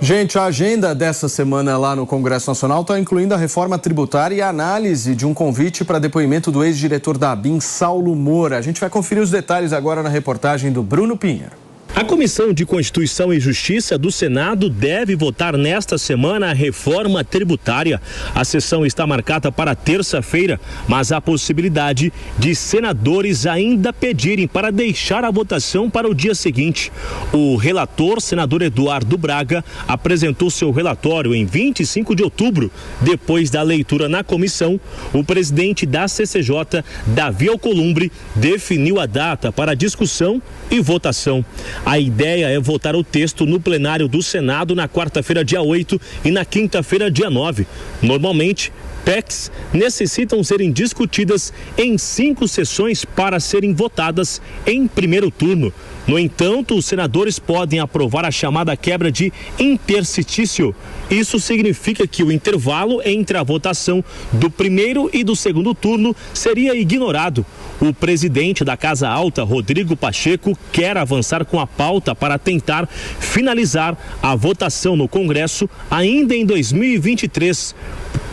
Gente, a agenda dessa semana lá no Congresso Nacional está incluindo a reforma tributária e a análise de um convite para depoimento do ex-diretor da ABIN, Saulo Moura. A gente vai conferir os detalhes agora na reportagem do Bruno Pinheiro. A Comissão de Constituição e Justiça do Senado deve votar nesta semana a reforma tributária. A sessão está marcada para terça-feira, mas há possibilidade de senadores ainda pedirem para deixar a votação para o dia seguinte. O relator, senador Eduardo Braga, apresentou seu relatório em 25 de outubro. Depois da leitura na comissão, o presidente da CCJ, Davi Alcolumbre, definiu a data para discussão e votação. A ideia é votar o texto no plenário do Senado na quarta-feira, dia 8, e na quinta-feira, dia 9. Normalmente, PECs necessitam serem discutidas em 5 sessões para serem votadas em primeiro turno. No entanto, os senadores podem aprovar a chamada quebra de interstício. Isso significa que o intervalo entre a votação do primeiro e do segundo turno seria ignorado. O presidente da Casa Alta, Rodrigo Pacheco, quer avançar com a pauta para tentar finalizar a votação no Congresso ainda em 2023.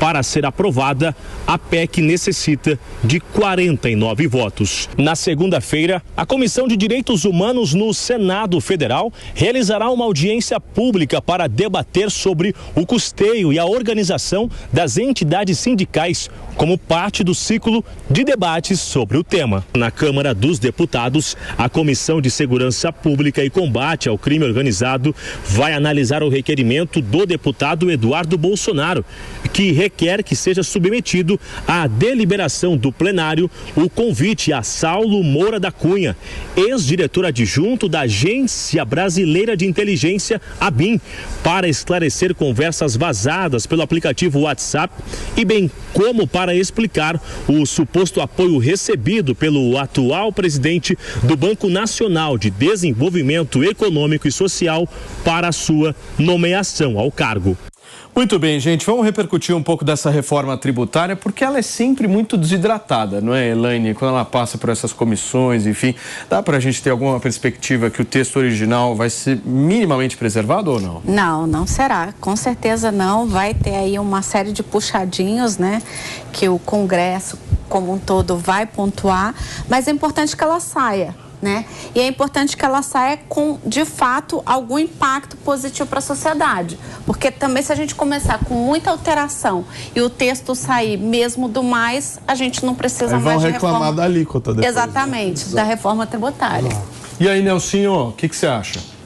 Para ser aprovada, a PEC necessita de 49 votos. Na segunda-feira, a Comissão de Direitos Humanos no Senado Federal realizará uma audiência pública para debater sobre o custeio e a organização das entidades sindicais, como parte do ciclo de debates sobre o tema. Na Câmara dos Deputados, a Comissão de Segurança Pública e Combate ao Crime Organizado vai analisar o requerimento do deputado Eduardo Bolsonaro, que requer que seja submetido à deliberação do plenário o convite a Saulo Moura da Cunha, ex-diretor adjunto da Agência Brasileira de Inteligência, ABIN, para esclarecer conversas vazadas pelo aplicativo WhatsApp e bem como para explicar o suposto apoio recebido pelo atual presidente do Banco Nacional de Desenvolvimento Econômico e Social para a sua nomeação ao cargo. Muito bem, gente, vamos repercutir um pouco dessa reforma tributária, porque ela é sempre muito desidratada, não é, Elaine? Quando ela passa por essas comissões, enfim, dá para a gente ter alguma perspectiva que o texto original vai ser minimamente preservado ou não? Não, não será, com certeza não, vai ter aí uma série de puxadinhos, né, que o Congresso como um todo vai pontuar, mas é importante que ela saia. Né? E é importante que ela saia com, de fato, algum impacto positivo para a sociedade. Porque também se a gente começar com muita alteração e o texto sair mesmo do mais, a gente não precisa mais de reforma. Vão reclamar da alíquota depois. Exatamente, da reforma tributária. E aí, Nelsinho, o que você acha?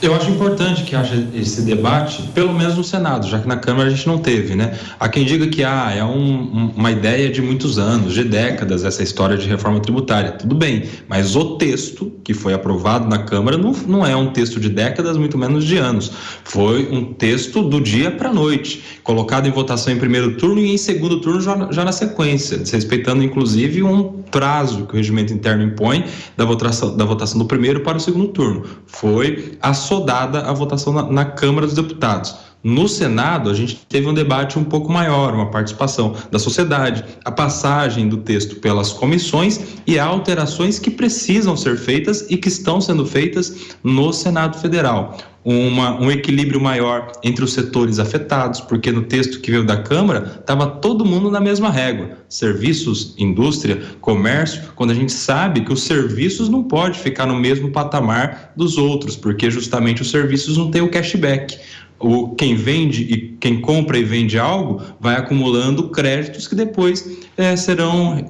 Eu acho importante que haja esse debate, pelo menos no Senado, já que na Câmara a gente não teve, né? Há quem diga que é uma ideia de muitos anos, de décadas, essa história de reforma tributária. Tudo bem, mas o texto que foi aprovado na Câmara não é um texto de décadas, muito menos de anos. Foi um texto do dia para a noite, colocado em votação em primeiro turno e em segundo turno já na sequência, respeitando inclusive um prazo que o regimento interno impõe da votação do primeiro para o segundo turno. Foi assodada a votação na Câmara dos Deputados. No Senado, a gente teve um debate um pouco maior, uma participação da sociedade, a passagem do texto pelas comissões e alterações que precisam ser feitas e que estão sendo feitas no Senado Federal. Um equilíbrio maior entre os setores afetados, porque no texto que veio da Câmara estava todo mundo na mesma régua. Serviços, indústria, comércio, quando a gente sabe que os serviços não podem ficar no mesmo patamar dos outros, porque justamente os serviços não têm o cashback. Quem vende e quem compra e vende algo vai acumulando créditos que depois serão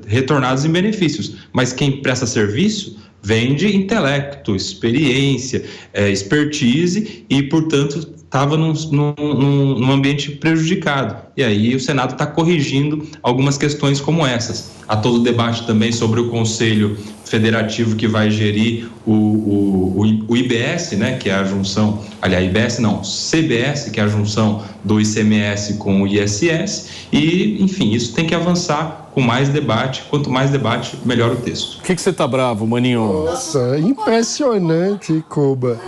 retornados em benefícios. Mas quem presta serviço vende intelecto, experiência, expertise e, portanto, estava num ambiente prejudicado. E aí o Senado está corrigindo algumas questões como essas. Há todo o debate também sobre o Conselho Federativo que vai gerir o IBS, né, que é a junção, aliás, IBS não, CBS, que é a junção do ICMS com o ISS, e, enfim, isso tem que avançar com mais debate. Quanto mais debate, melhor o texto. O que você tá bravo, Maninho? Nossa, impressionante, Koba.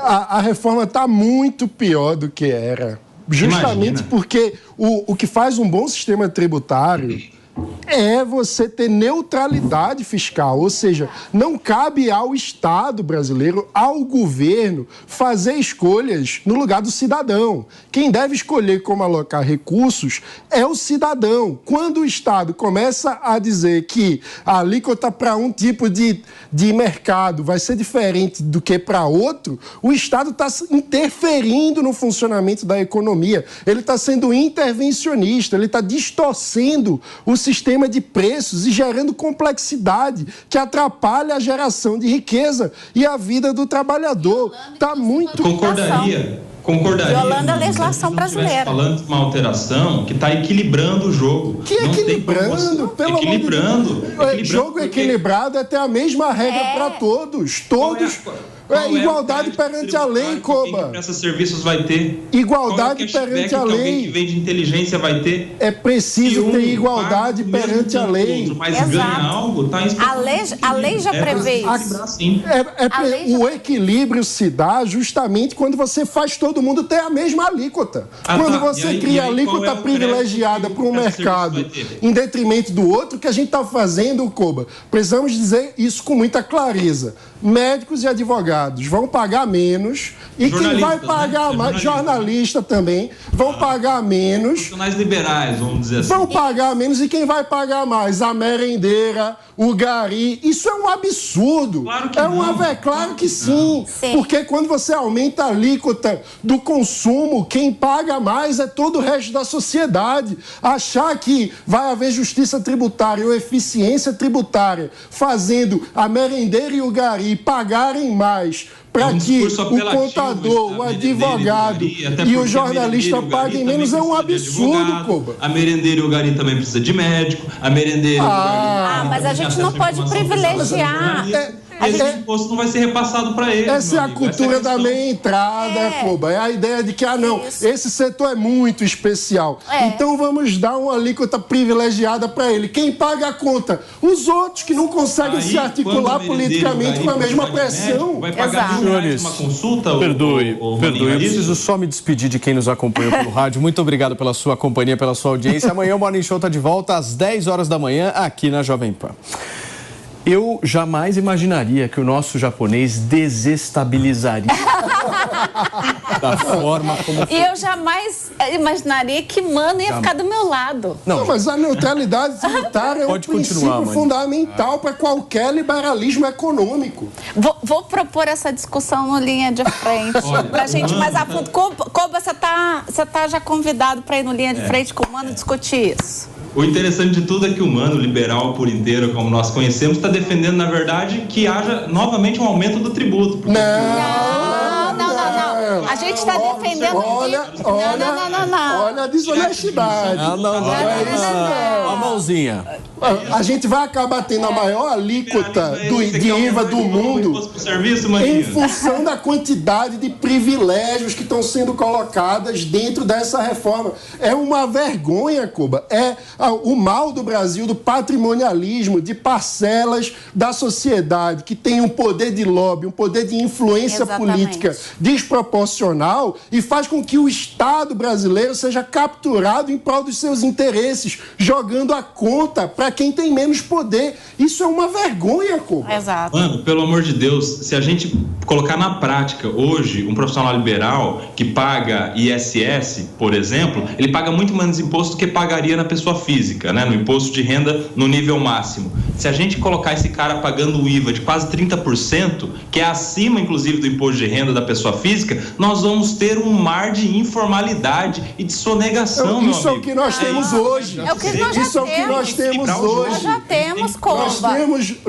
A reforma está muito pior do que era. Justamente porque o que faz um bom sistema tributário é você ter neutralidade fiscal, ou seja, não cabe ao Estado brasileiro, ao governo, fazer escolhas no lugar do cidadão. Quem deve escolher como alocar recursos é o cidadão. Quando o Estado começa a dizer que a alíquota para um tipo de mercado vai ser diferente do que para outro, o Estado está interferindo no funcionamento da economia, ele está sendo intervencionista, ele está distorcendo o sistema de preços e gerando complexidade que atrapalha a geração de riqueza e a vida do trabalhador. Está muito... Concordaria. Violando a legislação brasileira. Falando de uma alteração que está equilibrando o jogo. Que equilibrando? Pelo equilibrando. Jogo equilibrado é ter a mesma regra para todos. Todos... igualdade perante a lei, Koba. Que esses serviços vai ter? Igualdade perante a lei. Alguém que vende inteligência vai ter? É preciso ter igualdade perante a lei. Mas ganha algo, tá a lei já prevê isso. O equilíbrio se dá justamente quando você faz todo mundo ter a mesma alíquota. Quando você cria alíquota privilegiada para um mercado em detrimento do outro, que a gente está fazendo, Koba, precisamos dizer isso com muita clareza. Médicos e advogados vão pagar menos e quem vai pagar mais, jornalista também, vão pagar menos. Profissionais liberais, vamos dizer assim. Vão pagar menos e quem vai pagar mais? A merendeira, o gari. Isso é um absurdo. Claro que não. Claro que sim. Porque quando você aumenta a alíquota do consumo, quem paga mais é todo o resto da sociedade. Achar que vai haver justiça tributária ou eficiência tributária fazendo a merendeira e o gari pagarem mais para que o contador, o advogado e o jornalista paguem menos é um absurdo, Koba. A merendeira e o gari também precisa de médico, a merendeira e o gari... mas a gente não pode privilegiar... Esse imposto não vai ser repassado para eles. Essa é a cultura da meia entrada, Koba. É a ideia de que, esse setor é muito especial. Então vamos dar uma alíquota privilegiada para ele. Quem paga a conta? Os outros que não conseguem se articular politicamente com a mesma pressão. Vai pagar Senhores, uma consulta? Perdoe, eu preciso só me despedir de quem nos acompanhou pelo rádio. Muito obrigado pela sua companhia, pela sua audiência. Amanhã o Morning Show está de volta às 10 horas da manhã aqui na Jovem Pan. Eu jamais imaginaria que o nosso japonês desestabilizaria da forma como... E eu jamais imaginaria que Mano ia ficar do meu lado. Não, mas a neutralidade tributária é um princípio fundamental para qualquer liberalismo econômico. Vou propor essa discussão no Linha de Frente, para a gente mais a fundo. Koba, você tá já convidado para ir no Linha de Frente com o Mano discutir isso. O interessante de tudo é que o Mano, liberal por inteiro, como nós conhecemos, está defendendo, na verdade, que haja novamente um aumento do tributo. Não. A gente está defendendo... Olha a desonestidade. Não. A mãozinha. A gente vai acabar tendo a maior alíquota de IVA do mundo em função da quantidade de privilégios que estão sendo colocadas dentro dessa reforma. É uma vergonha, Koba. É o mal do Brasil, do patrimonialismo, de parcelas da sociedade que tem um poder de lobby, um poder de influência política desproporcional e faz com que o Estado brasileiro seja capturado em prol dos seus interesses, jogando a conta para quem tem menos poder. Isso é uma vergonha, Koba. Exato. Mano, pelo amor de Deus, se a gente colocar na prática hoje um profissional liberal que paga ISS, por exemplo, ele paga muito menos imposto do que pagaria na pessoa física, né? No imposto de renda no nível máximo. Se a gente colocar esse cara pagando o IVA de quase 30%, que é acima, inclusive, do imposto de renda da pessoa física, nós vamos ter um mar de informalidade e de sonegação, Isso é o que nós temos hoje. É o que nós já Isso é o que nós temos hoje. Nós já temos, Koba.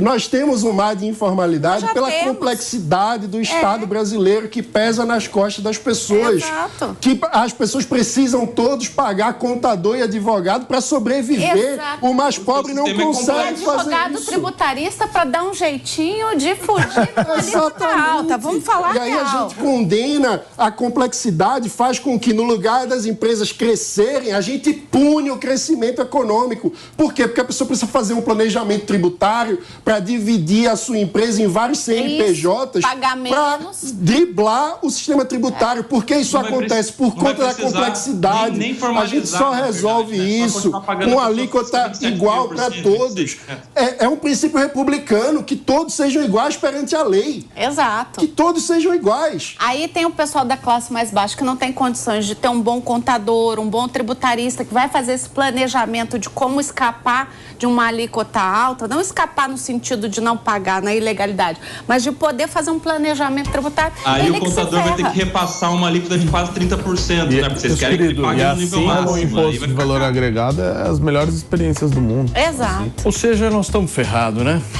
Nós temos um mar de informalidade pela complexidade do Estado brasileiro que pesa nas costas das pessoas. Exato. Que as pessoas precisam todos pagar contador e advogado para sobreviver. Exato. O mais pobre não consegue fazer advogado isso. tributarista para dar um jeitinho de fugir da alíquota alta. Vamos falar E aí real. a gente condena a complexidade faz com que, no lugar das empresas crescerem, a gente pune o crescimento econômico. Por quê? Porque a pessoa precisa fazer um planejamento tributário para dividir a sua empresa em vários CNPJs para driblar o sistema tributário. Por que isso acontece? Por conta da complexidade. A gente só resolve isso com alíquota igual para todos. É um princípio republicano que todos sejam iguais perante a lei. Exato. Que todos sejam iguais. Aí tem o pessoal da classe mais baixa que não tem condições de ter um bom contador, um bom tributarista que vai fazer esse planejamento de como escapar de uma alíquota alta, não escapar no sentido de não pagar na ilegalidade, mas de poder fazer um planejamento tributário. Aí o contador vai ter que repassar uma alíquota de quase 30%, né? Porque vocês querem que pague no nível máximo. O imposto de valor agregado é as melhores experiências do mundo. Exato. Ou seja, nós estamos ferrados, né?